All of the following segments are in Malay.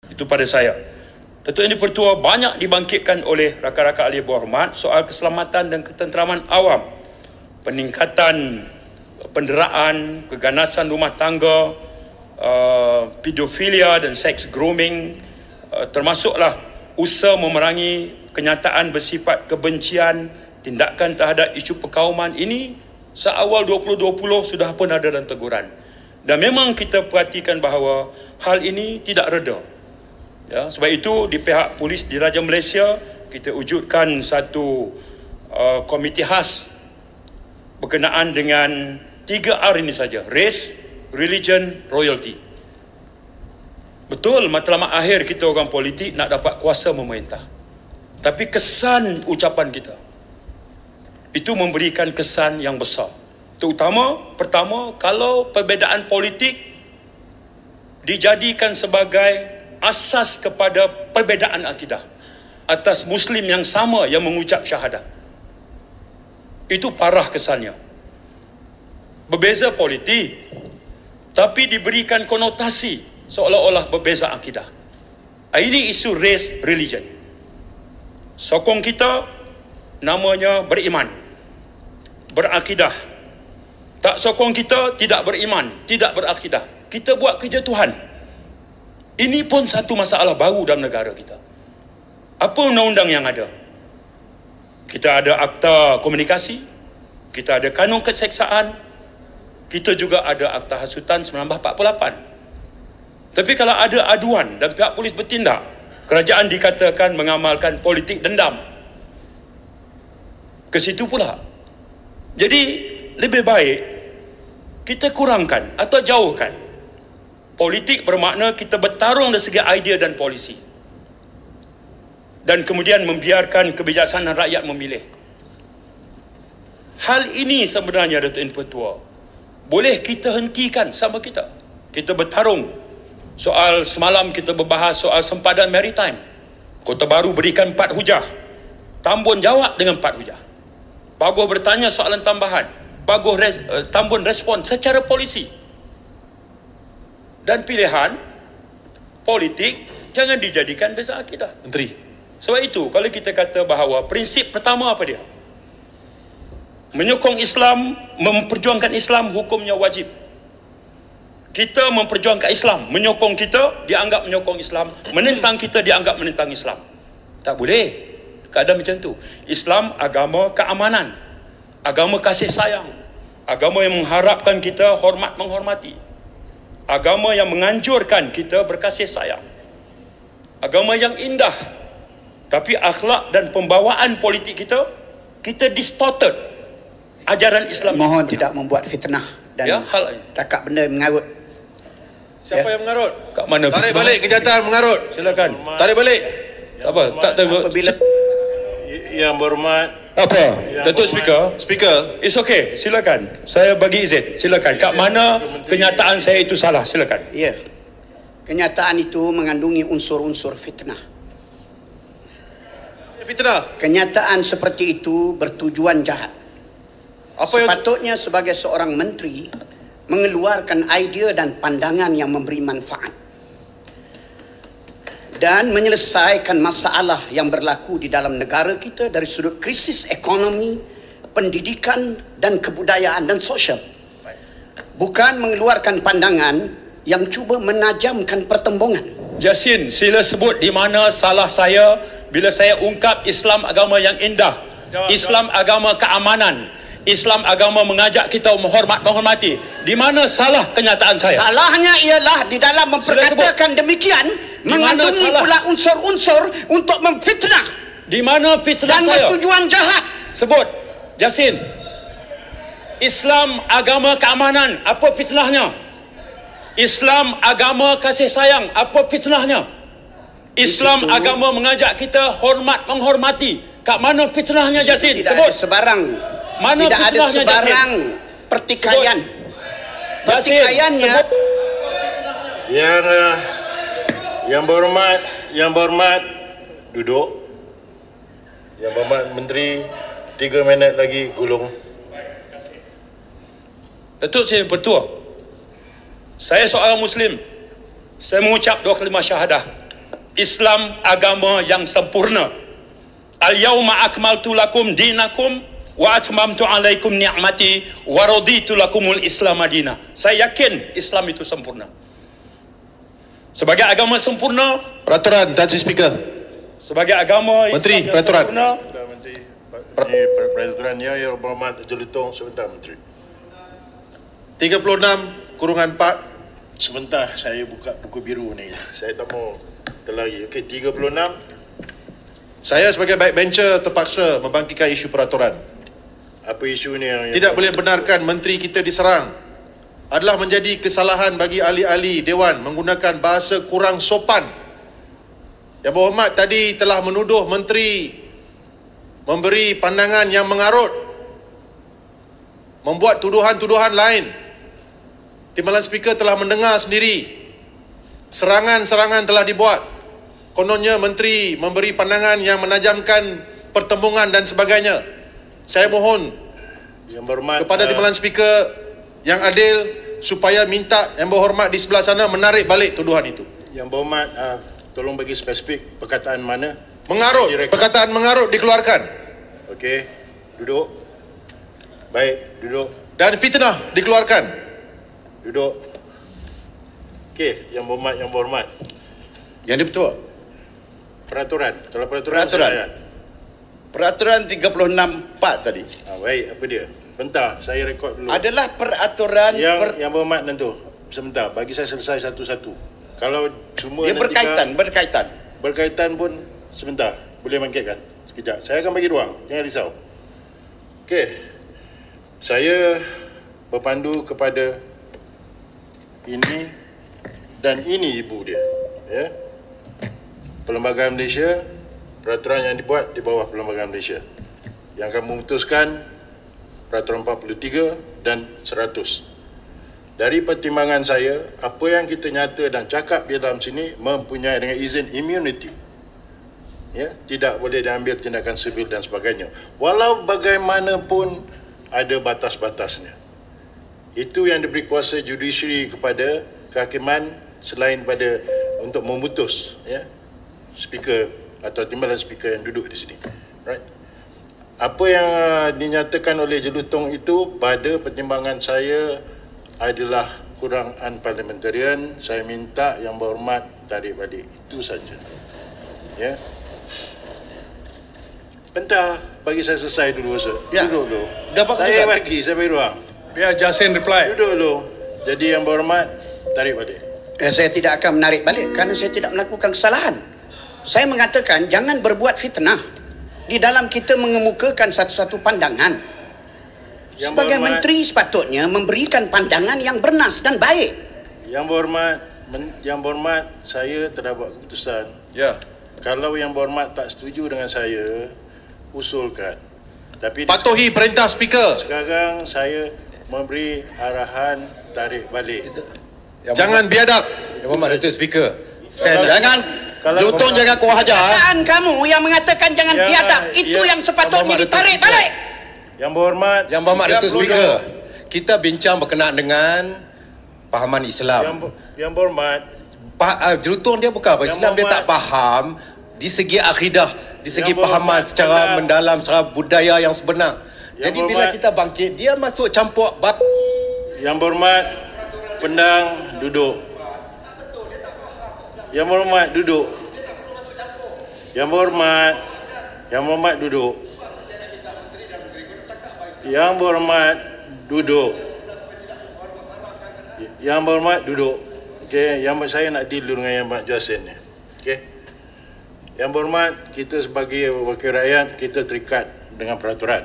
Itu pada saya. Datuk Yang di-Pertua banyak dibangkitkan oleh rakan-rakan ahli berhormat soal keselamatan dan ketenteraman awam, peningkatan penderaan, keganasan rumah tangga, pedofilia dan seks grooming, termasuklah usaha memerangi kenyataan bersifat kebencian, tindakan terhadap isu perkauman. Ini seawal 2020 sudah pun ada dalam teguran. Dan memang kita perhatikan bahawa hal ini tidak reda. Ya, sebab itu di pihak polis Diraja Malaysia kita wujudkan satu komiti khas berkenaan dengan 3R ini saja: race, religion, royalty. Betul matlamat akhir kita orang politik nak dapat kuasa memerintah, tapi kesan ucapan kita itu memberikan kesan yang besar. Terutama pertama, kalau perbezaan politik dijadikan sebagai asas kepada perbezaan akidah atas Muslim yang sama yang mengucap syahadah. Itu parah kesannya. Berbeza politik, tapi diberikan konotasi seolah-olah berbeza akidah. Ini isu race, religion. Sokong kita namanya beriman, berakidah. Tak sokong kita tidak beriman, tidak berakidah. Kita buat kerja Tuhan. Ini pun satu masalah baru dalam negara kita. Apa undang-undang yang ada? Kita ada Akta Komunikasi, kita ada Kanun Keseksaan, kita juga ada Akta Hasutan 1948. Tapi kalau ada aduan dan pihak polis bertindak, kerajaan dikatakan mengamalkan politik dendam. Ke situ pula. Jadi lebih baik kita kurangkan atau jauhkan. Politik bermakna kita bertarung dari segi idea dan polisi, dan kemudian membiarkan kebijaksanaan rakyat memilih. Hal ini sebenarnya, Datuk Yang Di-Pertua, boleh kita hentikan sama kita. Kita bertarung. Soal semalam kita berbahas soal sempadan maritime. Kota Baru berikan 4 hujah, Tambun jawab dengan 4 hujah. Bagus bertanya soalan tambahan, bagus Tambun respon secara polisi. Dan pilihan politik jangan dijadikan beza akidah. Menteri. Sebab itu, kalau kita kata bahawa prinsip pertama apa dia? Menyokong Islam, memperjuangkan Islam, hukumnya wajib. Kita memperjuangkan Islam, menyokong kita dianggap menyokong Islam, menentang kita dianggap menentang Islam. Tak boleh keadaan macam tu. Islam agama keamanan, agama kasih sayang, agama yang mengharapkan kita hormat menghormati, agama yang menganjurkan kita berkasih sayang, agama yang indah. Tapi akhlak dan pembawaan politik kita distorted ajaran Islam. Mohon tidak membuat fitnah dan ya, hal ini. cakap benda mengarut. Siapa yang mengarut? Kat mana? Tarik balik kenyataan mengarut. Silakan. Tarik balik. Apa? Tak tahu. Apabila Yang berhormat, Apa? Datuk Speaker. Speaker. It's okay. Silakan. Saya bagi izin. Silakan. Kat mana kenyataan saya itu salah? Silakan. ya, kenyataan itu mengandungi unsur-unsur fitnah. Fitnah. Kenyataan seperti itu bertujuan jahat. Apa yang Sepatutnya sebagai seorang menteri mengeluarkan idea dan pandangan yang memberi manfaat dan menyelesaikan masalah yang berlaku di dalam negara kita dari sudut krisis ekonomi, pendidikan dan kebudayaan dan sosial. Bukan mengeluarkan pandangan yang cuba menajamkan pertembungan. Jasin, sila sebut di mana salah saya bila saya ungkap Islam agama yang indah, Islam agama keamanan, Islam agama mengajak kita menghormati. Di mana salah kenyataan saya? Salahnya ialah di dalam memperkatakan demikian mengandungi pula unsur-unsur untuk memfitnah. Di mana fitnah dan saya? bertujuan jahat. Sebut, Jasin. Islam agama keamanan, apa fitnahnya? Islam agama kasih sayang, apa fitnahnya? Islam agama mengajak kita hormat menghormati. Kat mana fitnahnya, Jasin? Tidak Sebut. ada sebarang. Mana tidak ada fitnahnya, sebarang Jasin? pertikaian. Jasin, Pertikaiannya sebut. yang berhormat duduk. Yang berhormat Menteri, 3 minit lagi gulung. Datuk Yang Di-Pertua, saya seorang Muslim. Saya mengucap 2 kalimah syahadah. Islam agama yang sempurna. Al-yawma akmaltu lakum dinakum wa atmamtu alaikum ni'mati wa raditu lakumul Islam madina. Saya yakin Islam itu sempurna. Sebagai agama sempurna, Peraturan, Tan Sri Speaker. sebagai agama Menteri, Islam yang peraturan. sempurna, Sebentar, Menteri. Peraturannya Yang Berhormat Jelutong. Sebentar, Menteri. 36/4. Sebentar, saya buka buku biru ni. Saya tak mau terlari. Okey, 36. Saya sebagai backbencher terpaksa membangkitkan isu peraturan. Apa isu ni yang Tidak boleh benarkan menteri kita diserang. Adalah menjadi kesalahan bagi ahli-ahli Dewan menggunakan bahasa kurang sopan. Yang Berhormat tadi telah menuduh menteri memberi pandangan yang mengarut, membuat tuduhan-tuduhan lain. Timbalan Speaker telah mendengar sendiri. Serangan-serangan telah dibuat. Kononnya menteri memberi pandangan yang menajamkan pertembungan dan sebagainya. Saya mohon Yang Berhormat kepada Timbalan Speaker yang adil supaya minta Yang Berhormat di sebelah sana menarik balik tuduhan itu. Yang Berhormat tolong bagi spesifik perkataan mana. Mengarut, perkataan mengarut dikeluarkan. Okey, duduk. Baik, duduk. Dan fitnah dikeluarkan. Duduk. Okey, Yang Berhormat. Yang di-Pertua. Peraturan. Kalau peraturan. Peraturan. Saya, Peraturan 36/4 tadi baik, apa dia? Bentar, saya rekod dulu. adalah peraturan Yang Berhormat tentu. Sebentar, bagi saya selesai satu-satu. Kalau semua dia nanti berkaitan. pun sebentar, boleh bangkitkan. Sekejap. Saya akan bagi ruang, jangan risau. Okey. Saya berpandu kepada ini dan ini ibu dia, ya. Perlembagaan Malaysia, peraturan yang dibuat di bawah Perlembagaan Malaysia yang akan memutuskan peraturan 43 dan 100. Dari pertimbangan saya, apa yang kita nyata dan cakap di dalam sini mempunyai dengan izin immunity, ya, tidak boleh diambil tindakan sivil dan sebagainya. Walau bagaimanapun ada batas-batasnya. Itu yang diberi kuasa judiciary kepada kehakiman selain pada untuk memutus, ya, speaker atau timbalan speaker yang duduk di sini. Right. Apa yang dinyatakan oleh Jelutong itu pada pertimbangan saya adalah kurang unparliamentarian. Saya minta Yang Berhormat tarik balik. Itu saja. Ya. Bentar, bagi saya selesai dulu. Ya. Duduk dulu. Dapat saya bagi ruang. biar Jasin reply. Duduk dulu. Jadi Yang Berhormat tarik balik. Saya tidak akan menarik balik kerana saya tidak melakukan kesalahan. Saya mengatakan jangan berbuat fitnah di dalam kita mengemukakan satu-satu pandangan. Sebagai menteri sepatutnya memberikan pandangan yang bernas dan baik. Yang Berhormat, saya telah buat keputusan. Ya. Kalau Yang Berhormat tak setuju dengan saya, usulkan. Tapi Patuhi perintah Speaker. sekarang saya memberi arahan tarik balik. Jangan biadab. Yang Berhormat Datuk Speaker. Kalau Jelutong jangan kau hajar. Kataan kamu yang mengatakan jangan Ya, biadab, itu ya. yang sepatutnya Yang Berhormat ditarik Datuk balik. Yang Berhormat, Yang Berhormat Datuk 30 Speaker, kita bincang berkenaan dengan pahaman Islam. Yang Berhormat, Jelutong dia bukan apa Yang Islam, dia tak Berhormat. faham di segi akidah, di segi Yang pahaman Berhormat, secara benar. mendalam, secara budaya yang sebenar. Yang Jadi bila Berhormat. kita bangkit, dia masuk campur Yang Berhormat, pendang, duduk. Yang Berhormat, duduk. Yang Berhormat, Yang Berhormat, duduk. Yang Berhormat, duduk. Yang Berhormat, duduk. Okey, saya nak deal dengan Yang Berhormat Jasin ni. Okey. Yang Berhormat, kita sebagai wakil rakyat, kita terikat dengan peraturan.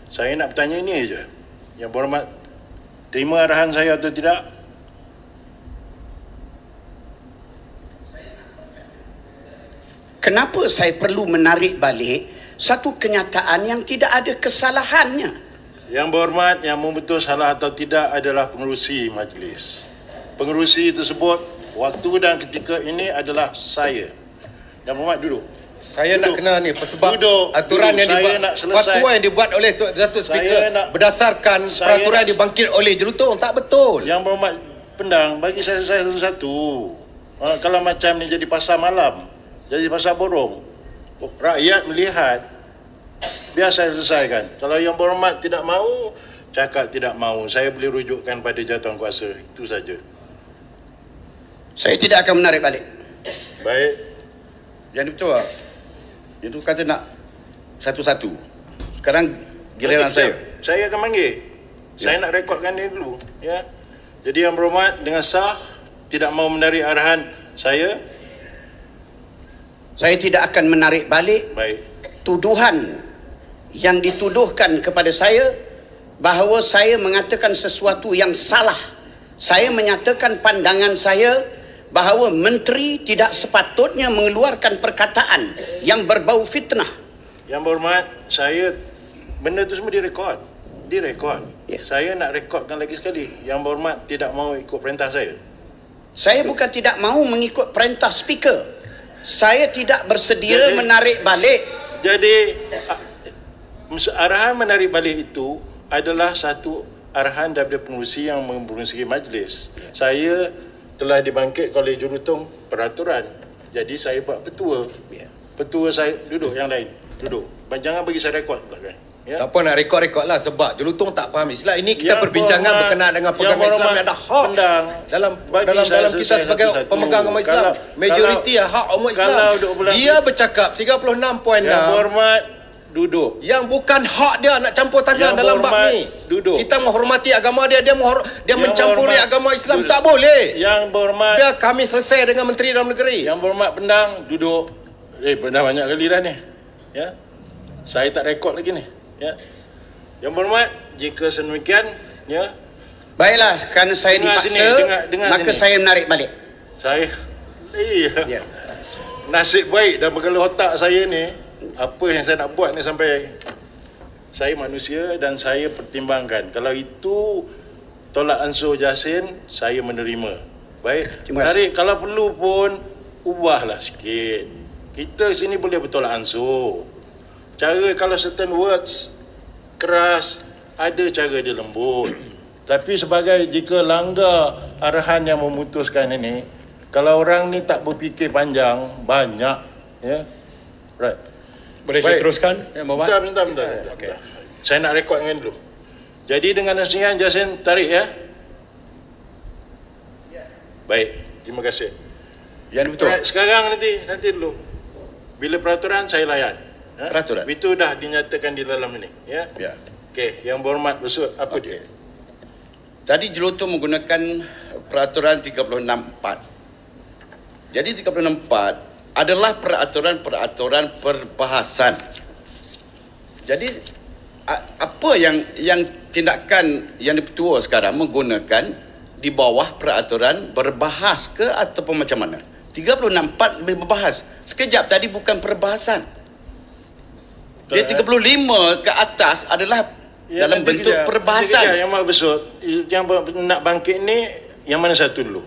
Saya nak bertanya ini aja. Yang Berhormat terima arahan saya atau tidak? Kenapa saya perlu menarik balik satu kenyataan yang tidak ada kesalahannya? Yang Berhormat, yang memutus salah atau tidak adalah pengerusi majlis. Pengerusi tersebut waktu dan ketika ini adalah saya. Yang Berhormat, duduk. Saya nak kena ni sebab Duduk. aturan yang Saya dibuat, nak selesai. fatwa yang dibuat oleh Datuk Speaker berdasarkan Saya peraturan yang nak- dibangkit oleh Jelutong tak betul. Yang Berhormat, pendang, bagi saya selesai satu-satu. Kalau macam ni jadi pasar malam, jadi pasar borong, rakyat melihat, biar saya selesaikan. Kalau Yang Berhormat tidak mahu, cakap tidak mahu, saya boleh rujukkan pada jawatankuasa. Itu saja. Saya tidak akan menarik balik. Baik. Yang Ketua, itu kata nak satu-satu. Sekarang giliran saya. Saya akan panggil. Saya nak rekodkan dia dulu. Ya. Jadi Yang Berhormat dengan sah tidak mahu menarik arahan saya. Saya tidak akan menarik balik Baik. tuduhan yang dituduhkan kepada saya bahawa saya mengatakan sesuatu yang salah. Saya menyatakan pandangan saya bahawa menteri tidak sepatutnya mengeluarkan perkataan yang berbau fitnah. Yang Berhormat, saya benda tu semua direkod. Ya. Saya nak rekodkan lagi sekali. Yang Berhormat tidak mahu ikut perintah saya. Saya bukan tidak mahu mengikut perintah speaker. Saya tidak bersedia menarik balik. Jadi arahan menarik balik itu adalah satu arahan daripada pengerusi yang mengerusi majlis. Saya telah dibangkit oleh jurutung peraturan. Jadi saya buat petua. Petua saya duduk, yang lain duduk. Jangan bagi saya rekod belakang. Ya. Tak apa nak rekod-rekod lah sebab Jelutong tak faham Islam. Ini kita Yang perbincangan Berhormat, berkenaan dengan pegangan Yang Islam yang ada hak Pendang, dalam kita sebagai pemegang agama Islam. Majoriti hak umat Islam. Dia bercakap 36.6 Yang Berhormat duduk. yang bukan hak dia nak campur tangan Yang dalam bab Berhormat ni. duduk. Kita menghormati agama dia, dia mencampuri Berhormat agama Islam. duduk. Tak boleh. Yang Berhormat, Biar kami selesai dengan Menteri Dalam Negeri. Yang Berhormat Pendang duduk. Dah banyak kali dah ni. Ya. Saya tak rekod lagi ni. Ya. Yang Berhormat, jika sedemikian, ya, Baiklah, kerana saya Dengar dipaksa, sini, dengar maka sini. saya menarik balik. saya Ya. nasib baik dan berkala otak saya ni, apa yang saya nak buat ni sampai saya manusia dan saya pertimbangkan. Kalau itu tolak ansur Jasin, saya menerima. Baik, Terima kasih. tarik kalau perlu pun ubahlah sikit. Kita sini boleh bertolak ansur. Cara kalau certain words keras, ada cara dia lembut. Tapi sebagai jika langgar arahan yang memutuskan ini, kalau orang ni tak berfikir panjang, banyak, ya. Right. Boleh saya Baik. teruskan, Yang Berhormat? Bentar. Okey. Saya nak rekod dengan dulu. Jadi dengan nasihat Jasin tarik, ya. Baik, terima kasih. Yang Betul. Right, sekarang nanti dulu. Bila peraturan saya layan. Ha? Peraturan. Itu dah dinyatakan di dalam ini, ya. Ya. Okey, Yang Berhormat bersut apa dia? Tadi Jelutong menggunakan peraturan 36.4. Jadi 36.4 adalah peraturan-peraturan perbahasan. Jadi apa yang tindakan yang dipertua sekarang menggunakan di bawah peraturan berbahas ke ataupun macam mana? 36.4 lebih berbahas. Sekejap tadi bukan perbahasan. Dia 35 ke atas adalah dalam nanti bentuk kejap. perbahasan. Nanti kejap, Yang Mak bersut. Yang nak bangkit ni, yang mana satu dulu?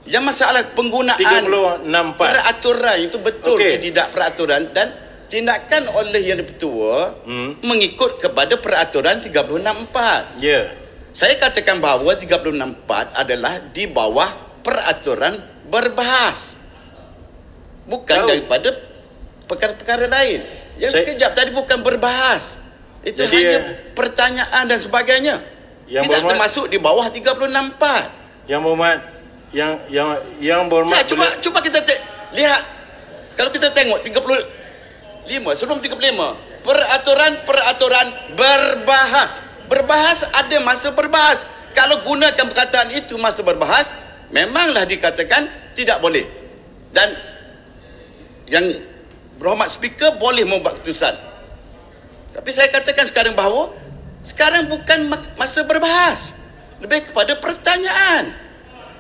Yang masalah penggunaan 36.4. peraturan itu betul Okey. ke tidak peraturan dan tindakan oleh yang dipertua mengikut kepada peraturan 36.4. Ya. Saya katakan bahawa 36.4 adalah di bawah peraturan berbahas. Bukan Tahu. daripada perkara-perkara lain. Yang sekejap tadi bukan berbahas. Itu Jadi, hanya pertanyaan dan sebagainya. Yang Tidak Berhormat- termasuk di bawah 36.4. Yang Berhormat, yang Berhormat Cuba kita lihat. Kalau kita tengok 35 sebelum 35 peraturan berbahas. Berbahas ada masa berbahas. Kalau gunakan perkataan itu masa berbahas, memanglah dikatakan tidak boleh. Dan yang berhormat speaker boleh membuat keputusan. Tapi saya katakan sekarang bahawa sekarang bukan masa berbahas. Lebih kepada pertanyaan.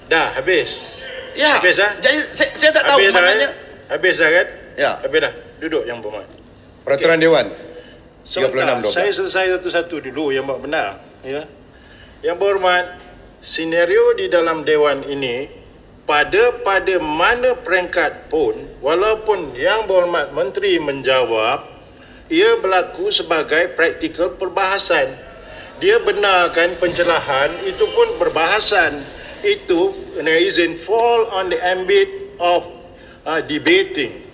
dah habis. Ya. Habis dah? Jadi saya tak tahu Habis dah, maknanya. Habis dah kan? Ya. Habis dah. Duduk Yang Berhormat. Peraturan Dewan Sebentar, 36.12. saya selesai satu-satu dulu yang benar, ya. Yang Berhormat, senario di dalam Dewan ini pada mana peringkat pun, walaupun Yang Berhormat Menteri menjawab, ia berlaku sebagai praktikal perbahasan. Dia benarkan pencerahan itu pun perbahasan. Itu izin fall on the ambit of debating.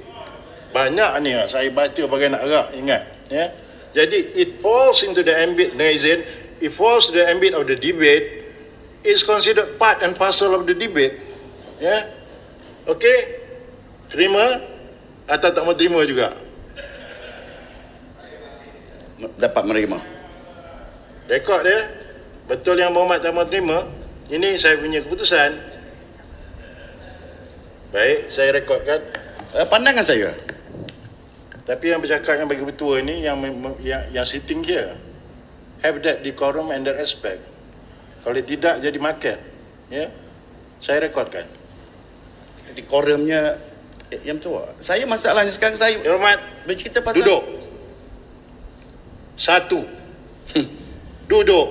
Banyak ni saya baca bagai nak gerak, ingat ya. Jadi it falls into the ambit Nazin, it falls to the ambit of the debate, is considered part and parcel of the debate. Ya. Okey? Terima atau tak mau terima juga? Dapat menerima. Rekod dia. Betul yang Muhammad tak mau terima. Ini saya punya keputusan. Baik, saya rekodkan. Pandangan saya. Tapi yang bercakap yang bagi ketua ini yang sitting here have that decorum and that respect. Kalau tidak jadi market. Ya. Saya rekodkan. Decorumnya yang tua. Saya masalahnya sekarang saya Yang Hormat, bercerita pasal duduk. Satu. Duduk.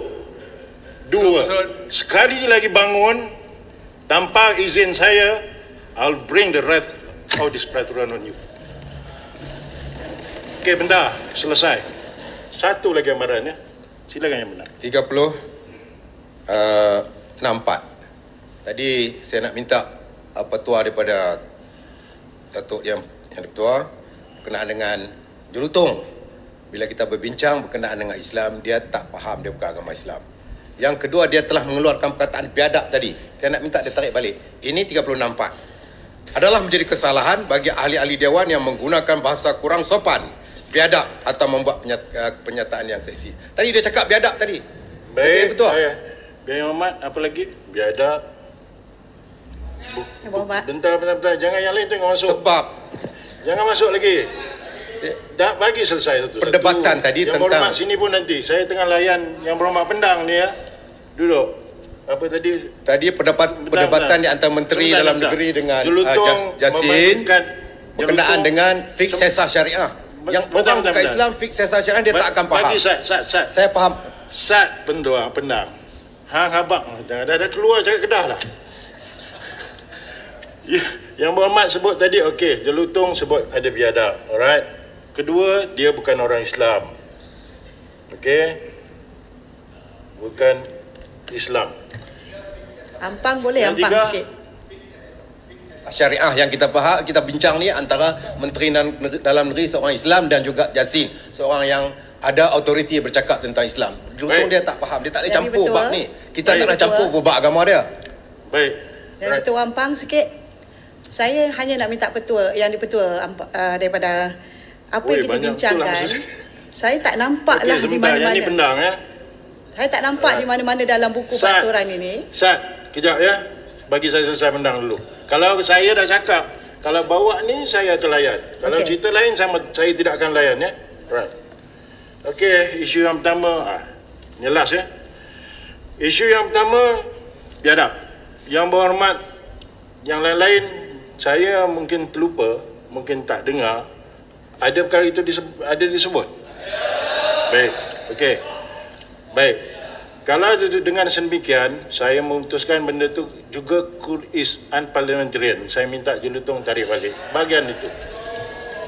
Dua. Sekali lagi bangun tanpa izin saya, I'll bring the wrath of this peraturan on you. Okey, bentar. Selesai. Satu lagi amaran ya. Silakan yang benar. 64. Tadi saya nak minta petua daripada Datuk yang Ketua berkenaan dengan Jelutong. Bila kita berbincang berkenaan dengan Islam, dia tak faham, dia bukan agama Islam. Yang kedua, dia telah mengeluarkan perkataan biadab tadi. Saya nak minta dia tarik balik. Ini 36. Adalah menjadi kesalahan bagi ahli-ahli dewan yang menggunakan bahasa kurang sopan, biadab atau membuat pernyataan yang seksi. Tadi dia cakap biadab tadi. Baik, betul. Biar Muhammad, apa lagi? Biadab. Bentar. Jangan yang lain tengok masuk. Sebab Jangan masuk lagi. Dah bagi selesai satu. Perdebatan tadi yang tentang berhormat sini pun nanti. Saya tengah layan yang berhormat pendang ni ya. Duduk. Apa tadi? Tadi perdebatan di antara Menteri Dalam Negeri dengan Jasin berkenaan dengan fix sesah syariah. Yang orang bukan Islam fix sesah syariah dia tak akan faham. Bagi Sat. Saya faham. Sat pendang. Hang habaq dah keluar cakap Kedah dah. Yang berhormat sebut tadi okey, Jelutong sebut ada biadab. Alright. Kedua, dia bukan orang Islam. Okey. Bukan Islam. Ampang boleh Yang ampang tiga, sikit. Syariah yang kita bincang ni antara Menteri Dalam Negeri seorang Islam dan juga Jasin, seorang yang ada autoriti bercakap tentang Islam. Jelutong dia tak faham, dia tak boleh Jadi campur betul. bab ni. Kita tak nak campur bab agama dia. Baik. Dan Ketua Ampang sikit. Saya hanya nak minta petua yang dipetua daripada apa yang kita bincangkan. Saya tak nampak lah di mana-mana. Yang ni pendang ya. Saya tak nampak di mana-mana dalam buku peraturan ini. Sat, kejap ya. Bagi saya selesai pendang dulu. Kalau saya dah cakap, kalau bawa ni saya akan layan. Kalau cerita lain saya tidak akan layan ya. Right. Okey, isu yang pertama jelas ya. Isu yang pertama biadab. Yang berhormat, yang lain-lain saya mungkin terlupa, mungkin tak dengar. Ada perkara itu disebut. Baik. Okey. Baik. Kalau dengan sedemikian, saya memutuskan benda itu juga is unparliamentarian. Saya minta Jelutong tarik balik bahagian itu.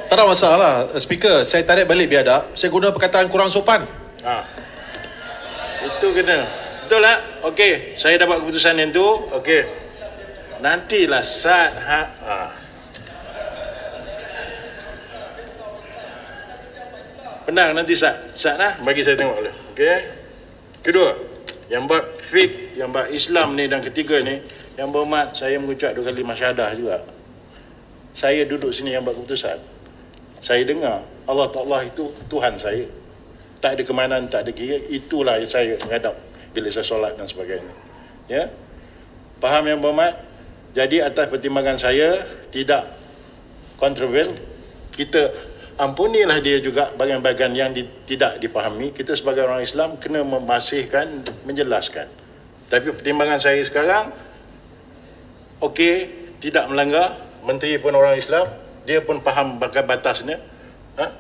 Tak ada masalah, Speaker. Saya tarik balik biadab. Saya guna perkataan kurang sopan. Itu kena. Betul tak? Okey, saya dapat keputusan yang itu. Okey. Nantilah saat Pendang nanti saat lah bagi saya tengok dulu. Okey. Kedua, yang buat fake, yang buat Islam ni, dan ketiga ni, yang berhormat, saya mengucap 2 kali masyahadah juga. Saya duduk sini yang buat keputusan. Saya dengar Allah Ta'ala itu Tuhan saya. Tak ada kemanan, tak ada kira. Itulah yang saya menghadap bila saya solat dan sebagainya. Ya. Faham yang berhormat? Jadi atas pertimbangan saya tidak kontroversial, kita ampunilah dia juga bahagian-bahagian yang tidak dipahami. Kita sebagai orang Islam kena memasihkan, menjelaskan. Tapi pertimbangan saya sekarang, okey, tidak melanggar. Menteri pun orang Islam, dia pun faham batasnya.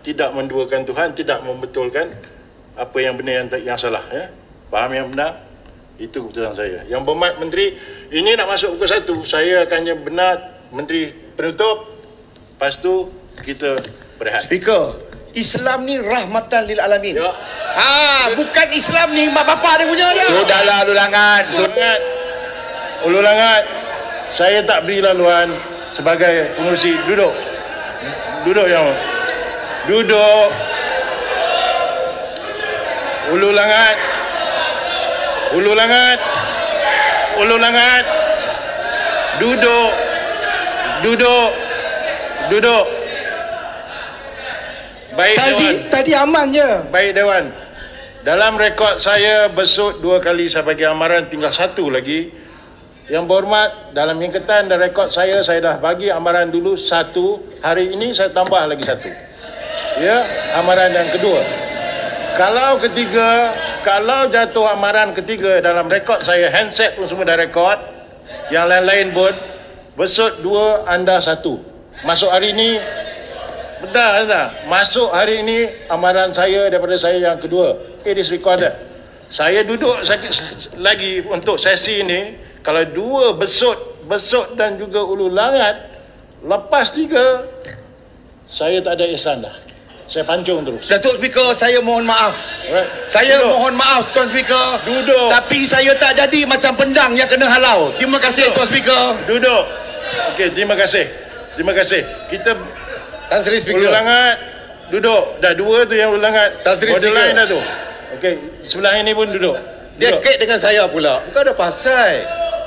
Tidak menduakan Tuhan, tidak membetulkan apa yang benar yang salah. Ya? Faham yang benar? Itu keputusan saya. Yang berhormat Menteri, ini nak masuk pukul 1. Saya akan benar Menteri penutup. Lepas tu kita berehat. Speaker, Islam ni rahmatan lil alamin. Ya. Bukan Islam ni mak bapak dia punya je. Sudahlah lulangan. Ululangan. Saya tak beri laluan. sebagai pengurusi. Duduk. Duduk yang duduk. Ulu Langat. Ulu Langat. Ulu Langat. Duduk. Duduk. Duduk. Baik Dewan. Tadi aman je. Baik Dewan. Dalam rekod saya besut 2 kali saya bagi amaran, tinggal 1 lagi. Yang berhormat, dalam ingkatan dan rekod saya dah bagi amaran dulu 1. Hari ini saya tambah lagi 1. Ya, amaran yang kedua. Kalau jatuh amaran ketiga dalam rekod saya, handset pun semua dah rekod, yang lain-lain pun, besut 2, anda 1. Masuk hari ini, betul. Masuk hari ini, amaran saya daripada saya yang kedua. It is recorded. Saya duduk lagi untuk sesi ini, kalau 2 besut dan juga Ulu Langat, lepas 3, saya tak ada ihsan dah. Saya pancung terus. Datuk Speaker, saya mohon maaf. Saya mohon maaf, Tuan Speaker. Duduk. Tapi saya tak jadi macam pendang yang kena halau. Terima kasih, Tuan Speaker. Duduk. Okey, terima kasih. Terima kasih. Kita Tan Sri Ulu Speaker. Langat, duduk. Dah 2 tu yang Ulu Langat. Tan Sri Borderline Speaker. dah tu. Okey, sebelah ini pun duduk. Dia kait dengan saya pula. Bukan ada pasal.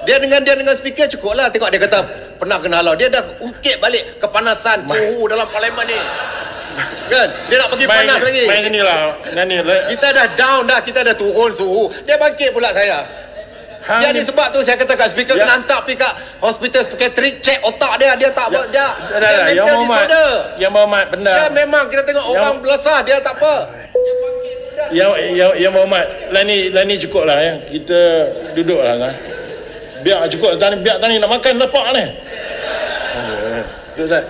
Dia dengan speaker cukup lah. Tengok dia kata pernah kena halau. Dia dah ungkit balik kepanasan suhu dalam parlimen ni. Kan? Dia nak pergi panas lagi. Main inilah. Kita dah down dah. Kita dah turun suhu. Dia bangkit pula saya. Jadi sebab tu saya kata kat speaker kena hantar pergi kat hospital psychiatric, check otak dia. Dia tak buat jak. Yang berhormat benda. Ya memang kita tengok orang belasah dia tak apa. Yang berhormat. Lah ni cukup lah ya. Kita duduk lah kan. Biar cukup. Biar tani nak makan lepak ni. Duduk Ustaz.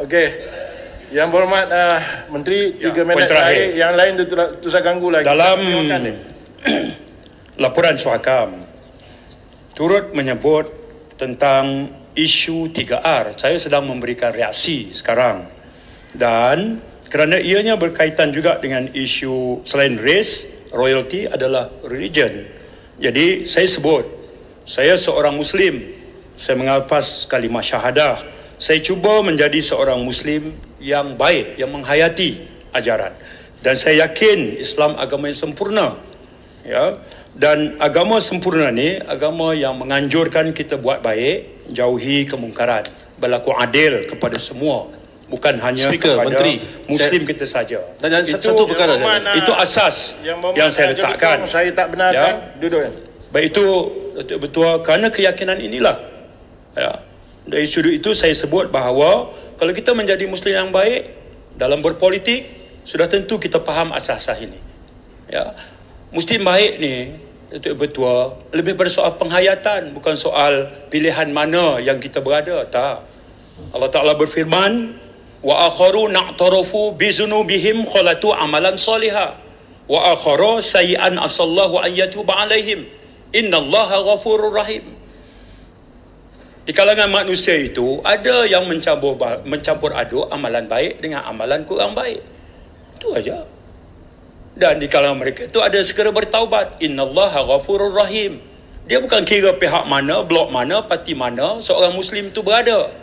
Okey. Yang berhormat Menteri, 3 minit terakhir. Yang lain tu saya ganggu lagi. Dalam laporan Suhakam turut menyebut tentang isu 3R. Saya sedang memberikan reaksi sekarang. Dan kerana ianya berkaitan juga dengan isu selain race, royalty adalah religion. Jadi saya sebut, saya seorang Muslim. Saya mengalpas kalimah syahadah. Saya cuba menjadi seorang Muslim yang baik, yang menghayati ajaran. Dan saya yakin Islam agama yang sempurna. Ya. Dan agama sempurna ni agama yang menganjurkan kita buat baik, jauhi kemungkaran, berlaku adil kepada semua, bukan hanya Speaker, kepada Menteri, Muslim kita saja. Dan satu perkara itu asas yang saya letakkan. Saya tak benarkan. Duduk. Baik itu betul kerana keyakinan inilah. Ya. Dari sudut itu saya sebut bahawa kalau kita menjadi Muslim yang baik dalam berpolitik, sudah tentu kita faham asas-asas ini. Ya. Muslim baik ni betul lebih pada soal penghayatan, bukan soal pilihan mana yang kita berada. Tak. Allah Ta'ala berfirman, wa akharu na'tarafu bizunubihim khalatu amalan salihah wa akharu sayyi'an asallahu an yatuba alaihim innallaha ghafurur rahim. Di kalangan manusia itu ada yang mencampur aduk amalan baik dengan amalan kurang baik. Itu aja. Dan di kalangan mereka itu ada segera bertaubat. Innallaha ghafurur rahim. Dia bukan kira pihak mana, blok mana, parti mana seorang Muslim itu berada.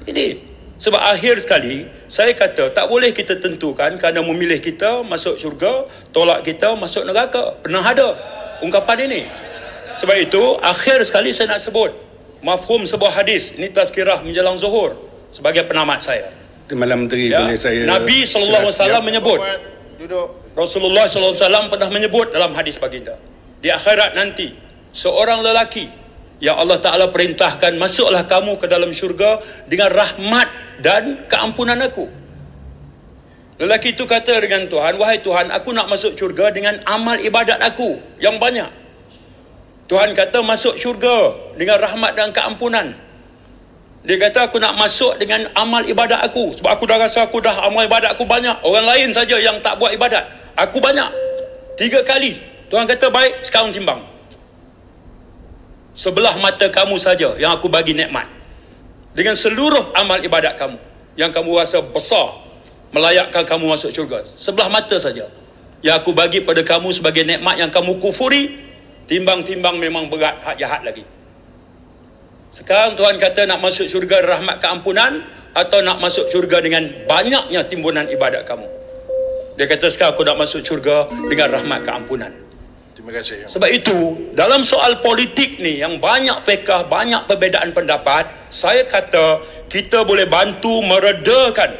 Ini sebab akhir sekali saya kata tak boleh kita tentukan kerana memilih kita masuk syurga, tolak kita masuk neraka. Pernah ada ungkapan ini. Sebab itu akhir sekali saya nak sebut mafhum sebuah hadis. Ini tazkirah menjelang zuhur sebagai penamat saya. Malam Menteri, Ya, boleh saya Nabi SAW menyebut, Duduk. Rasulullah SAW pernah menyebut dalam hadis baginda, di akhirat nanti seorang lelaki yang Allah Ta'ala perintahkan, masuklah kamu ke dalam syurga dengan rahmat dan keampunan aku. Lelaki itu kata dengan Tuhan, wahai Tuhan, aku nak masuk syurga dengan amal ibadat aku yang banyak. Tuhan kata masuk syurga dengan rahmat dan keampunan. Dia kata aku nak masuk dengan amal ibadat aku, sebab aku dah rasa aku dah amal ibadat aku banyak. Orang lain saja yang tak buat ibadat, aku banyak. 3 kali Tuhan kata baik, sekarang timbang. Sebelah mata kamu saja yang aku bagi nikmat, dengan seluruh amal ibadat kamu yang kamu rasa besar, melayakkan kamu masuk syurga. Sebelah mata saja yang aku bagi pada kamu sebagai nikmat yang kamu kufuri. Timbang-timbang memang berat, hak jahat lagi. Sekarang Tuhan kata nak masuk syurga rahmat keampunan atau nak masuk syurga dengan banyaknya timbunan ibadat kamu. Dia kata sekarang aku nak masuk syurga dengan rahmat keampunan. Terima kasih. Sebab itu dalam soal politik ni yang banyak fiqh, banyak perbezaan pendapat, saya kata kita boleh bantu meredakan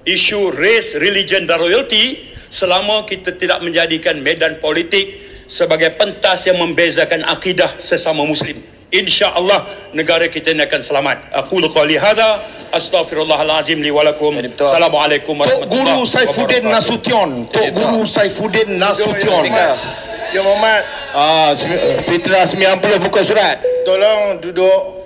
isu race, religion dan royalty selama kita tidak menjadikan medan politik sebagai pentas yang membezakan akidah sesama Muslim. InsyaAllah negara kita ini akan selamat. Aku qouli hadza, astaghfirullahalazim li wa lakum. Assalamualaikum warahmatullahi wabarakatuh. Guru Saifuddin Nasution. Tok Guru Saifuddin Nasution. Ya Muhammad. Fitra 90 buka surat. Tolong duduk